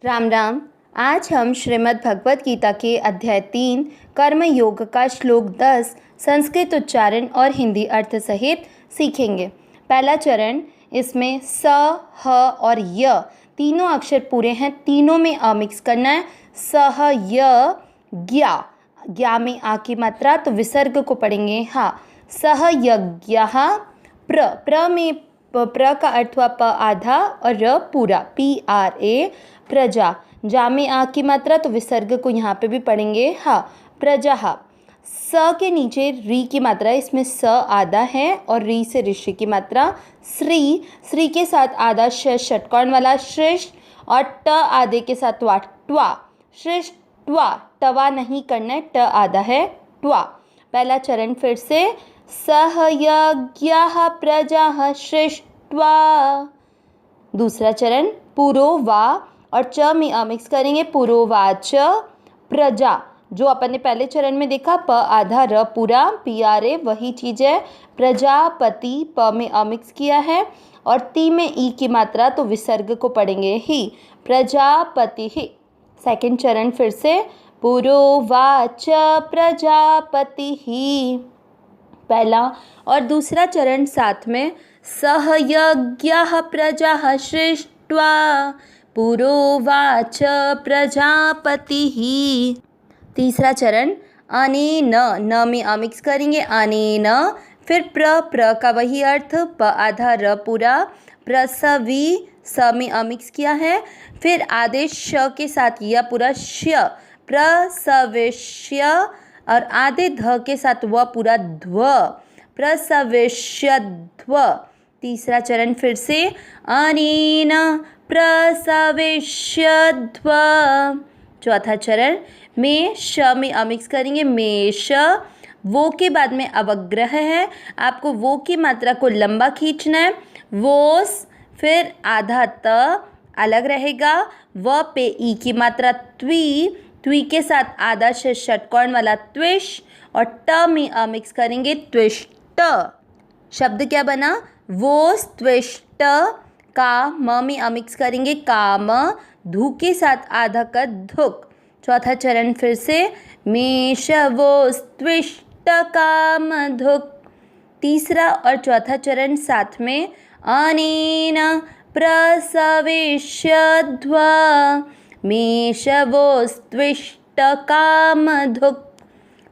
राम राम। आज हम श्रीमद् भगवत गीता के अध्याय 3 कर्म योग का श्लोक 10 संस्कृत उच्चारण और हिंदी अर्थ सहित सीखेंगे। पहला चरण, इसमें स, ह और य तीनों अक्षर पूरे हैं, तीनों में अ मिक्स करना है। सह य ज्ञा, ज्ञा में आ की मात्रा तो विसर्ग को पढ़ेंगे हा। सह यज्ञः, प्र में प्र का अर्थ हुआ प आधा और र पूरा, PRA प्रजा। जा में आ की मात्रा तो विसर्ग को यहाँ पे भी पढ़ेंगे हा। प्रजा। स के नीचे री की मात्रा, इसमें स आधा है और री से ऋषि की मात्रा। श्री, श्री के साथ आधा षटकोण वाला श्रेष्ठ और ट आधे के साथ वा, ट्वा, श्रेष्ठ ट्वा, टवा नहीं करना है, ट आधा है, ट्वा। पहला चरण फिर से, सह यज्ञः प्रजाः श्रेष्ठ्वा। दूसरा चरण, पुरो वा और च में अ मिक्स करेंगे, पुरोवाच प्रजा। जो अपन ने पहले चरण में देखा प आधा र पूरा, PRA वही चीज़ है। प्रजापति, प में अ मिक्स किया है और ती में ई की मात्रा तो विसर्ग को पढ़ेंगे ही, प्रजापति ही। सेकंड चरण फिर से, पुरोवाच प्रजापति ही। पहला और दूसरा चरण साथ में, सह यज्ञः प्रजाः श्रेष्ठ्वा पुरोवाच प्रजापति ही। तीसरा चरण, अनेन, न में अ मिक्स करेंगे, अनेन, फिर प्र का वही अर्थ, प आधा र पूरा, प्रसवी, स में अ मिक्स किया है, फिर आदेश श के साथ य पूरा, श्य, प्रसवेश्य और आधे ध के साथ व पूरा, ध्व, प्रसवेश्यध्व। तीसरा चरण फिर से, अनेन प्रसवेश्यध्व। चौथा चरण, में श में अ मिक्स करेंगे, मेष, वो के बाद में अवग्रह है, आपको वो की मात्रा को लंबा खींचना है, वोस, फिर आधा त अलग रहेगा, व पे ई की मात्रा त्वी, त्वी के साथ आधा षटकोण वाला त्विश और ट में अ मिक्स करेंगे, त्विष्ट। शब्द क्या बना, वो त्विष्ट। का, म में अ मिक्स करेंगे, काम, धू के साथ आधा का धुक। चौथा चरण फिर से, मेष वो त्विष्ट काम धुक। तीसरा और चौथा चरण साथ में, अनेन प्रसवेश्यध्व मेषवो त्विष्ट काम धुक।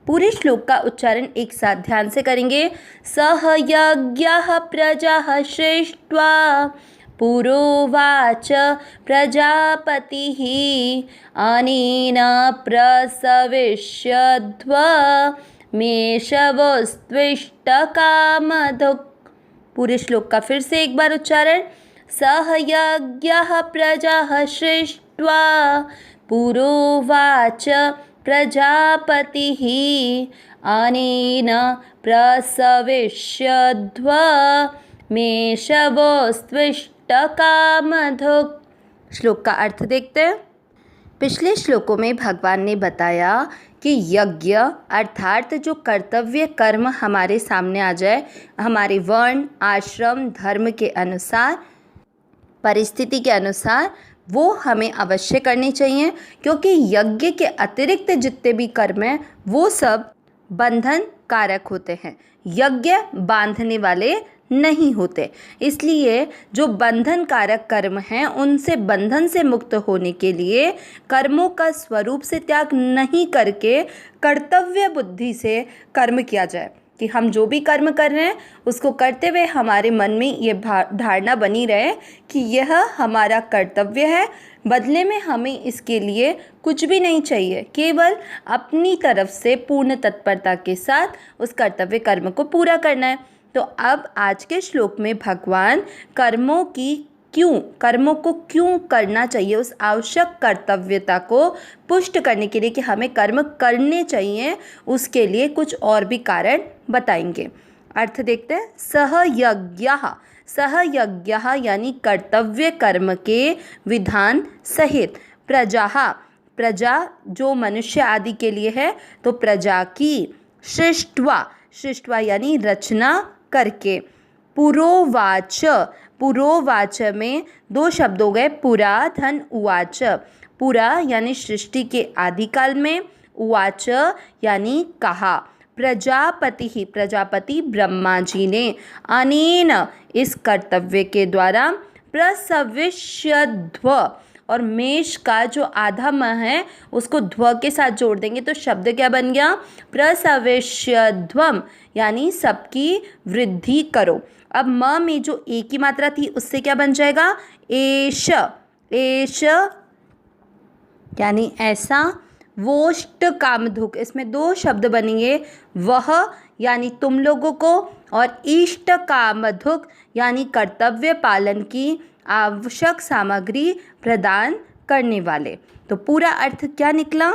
पूरे श्लोक का उच्चारण एक साथ ध्यान से करेंगे। सह यज्ञः प्रजाः श्रेष्ठ्वा पुरोवाच प्रजापतिः अनेन प्रसवेश्यध्व मेषवस्त्विष्ट कामधुक्। पूरे श्लोक का फिर से एक बार उच्चारण। सह यज्ञः प्रजाः श्रेष्ठ्वा पुरोवाच प्रजापतिः अनेन प्रसवेश्यध्व मेषवस्त्विष्ट कामधुक्। श्लोक का अर्थ देखते हैं। पिछले श्लोकों में भगवान ने बताया कि यज्ञ अर्थात जो कर्तव्य कर्म हमारे सामने आ जाए, हमारे वर्ण आश्रम धर्म के अनुसार, परिस्थिति के अनुसार, वो हमें अवश्य करनी चाहिए, क्योंकि यज्ञ के अतिरिक्त जितने भी कर्म हैं वो सब बंधन कारक होते हैं, यज्ञ बांधने वाले नहीं होते। इसलिए जो बंधन कारक कर्म हैं उनसे बंधन से मुक्त होने के लिए कर्मों का स्वरूप से त्याग नहीं करके कर्तव्य बुद्धि से कर्म किया जाए कि हम जो भी कर्म कर रहे हैं उसको करते हुए हमारे मन में ये धारणा बनी रहे कि यह हमारा कर्तव्य है, बदले में हमें इसके लिए कुछ भी नहीं चाहिए, केवल अपनी तरफ से पूर्ण तत्परता के साथ उस कर्तव्य कर्म को पूरा करना है। तो अब आज के श्लोक में भगवान कर्मों को क्यों करना चाहिए, उस आवश्यक कर्तव्यता को पुष्ट करने के लिए कि हमें कर्म करने चाहिए, उसके लिए कुछ और भी कारण बताएंगे। अर्थ देखते हैं। सह यज्ञः यानी कर्तव्य कर्म के विधान सहित, प्रजा जो मनुष्य आदि के लिए है, तो प्रजा की, सृष्ट्वा यानी रचना करके, पुरोवाच, पुरोवाच में दो शब्द हो गए, पुरा धन उवाच। पुरा यानी सृष्टि के आदिकाल में, उवाच यानी कहा। प्रजापति ही, प्रजापति ब्रह्मा जी ने, अनेन इस कर्तव्य के द्वारा, प्रसविष्यध्व, और मेष का जो आधा म है उसको ध्व के साथ जोड़ देंगे तो शब्द क्या बन गया, प्रसविष्यध्वम, यानी सबकी वृद्धि करो। अब म में जो ए की मात्रा थी उससे क्या बन जाएगा, एष, एष यानी ऐसा। वोष्ट कामधुक, इसमें दो शब्द बनेंगे, वह यानी तुम लोगों को, और इष्ट कामधुक यानी कर्तव्य पालन की आवश्यक सामग्री प्रदान करने वाले। तो पूरा अर्थ क्या निकला,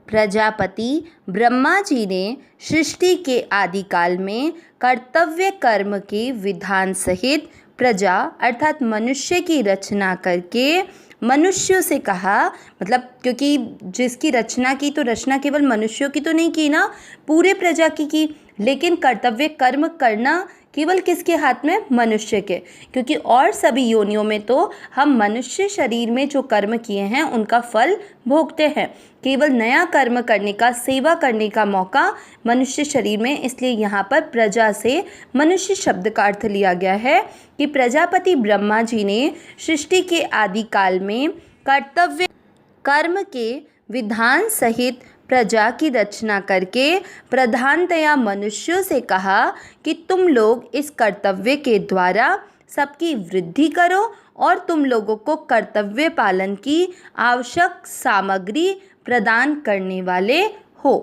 प्रजापति ब्रह्मा जी ने सृष्टि के आदिकाल में कर्तव्य कर्म के विधान सहित प्रजा अर्थात मनुष्य की रचना करके मनुष्यों से कहा, मतलब क्योंकि जिसकी रचना की तो रचना केवल मनुष्यों की तो नहीं की ना, पूरे प्रजा की, लेकिन कर्तव्य कर्म करना केवल किसके हाथ में, मनुष्य के, क्योंकि और सभी योनियों में तो हम मनुष्य शरीर में जो कर्म किए हैं उनका फल भोगते हैं, केवल नया कर्म करने का, सेवा करने का मौका मनुष्य शरीर में। इसलिए यहाँ पर प्रजा से मनुष्य शब्द का अर्थ लिया गया है कि प्रजापति ब्रह्मा जी ने सृष्टि के आदिकाल में कर्तव्य कर्म के विधान सहित प्रजा की रचना करके प्रधानतया मनुष्यों से कहा कि तुम लोग इस कर्तव्य के द्वारा सबकी वृद्धि करो और तुम लोगों को कर्तव्य पालन की आवश्यक सामग्री प्रदान करने वाले हो।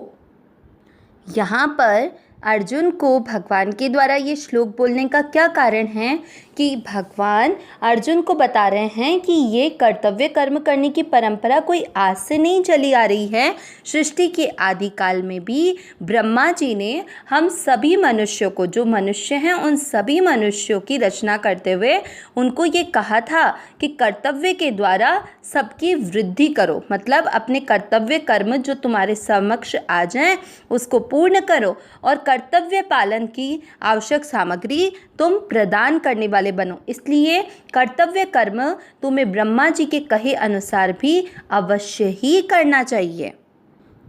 यहाँ पर अर्जुन को भगवान के द्वारा ये श्लोक बोलने का क्या कारण है कि भगवान अर्जुन को बता रहे हैं कि ये कर्तव्य कर्म करने की परंपरा कोई आज से नहीं चली आ रही है। सृष्टि के आदिकाल में भी ब्रह्मा जी ने हम सभी मनुष्यों को, जो मनुष्य हैं उन सभी मनुष्यों की रचना करते हुए उनको ये कहा था कि कर्तव्य के द्वारा सबकी वृद्धि करो, मतलब अपने कर्तव्य कर्म जो तुम्हारे समक्ष आ जाएं उसको पूर्ण करो और कर्तव्य पालन की आवश्यक सामग्री तुम प्रदान करने वाले बनो। इसलिए कर्तव्य कर्म तुम्हें ब्रह्मा जी के कहे अनुसार भी अवश्य ही करना चाहिए।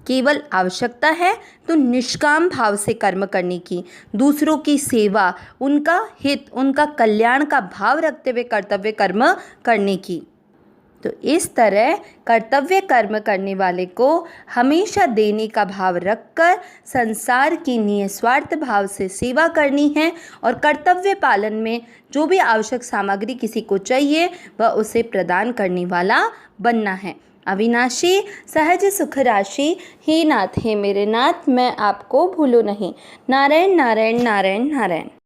केवल आवश्यकता है तो निष्काम भाव से कर्म करने की, दूसरों की सेवा, उनका हित, उनका कल्याण का भाव रखते हुए कर्तव्य कर्म करने की। तो इस तरह कर्तव्य कर्म करने वाले को हमेशा देने का भाव रखकर संसार की निस्वार्थ भाव से सेवा करनी है और कर्तव्य पालन में जो भी आवश्यक सामग्री किसी को चाहिए वह उसे प्रदान करने वाला बनना है। अविनाशी सहज सुख राशि, हे नाथ हे मेरे नाथ, मैं आपको भूलूं नहीं। नारायण नारायण नारायण नारायण।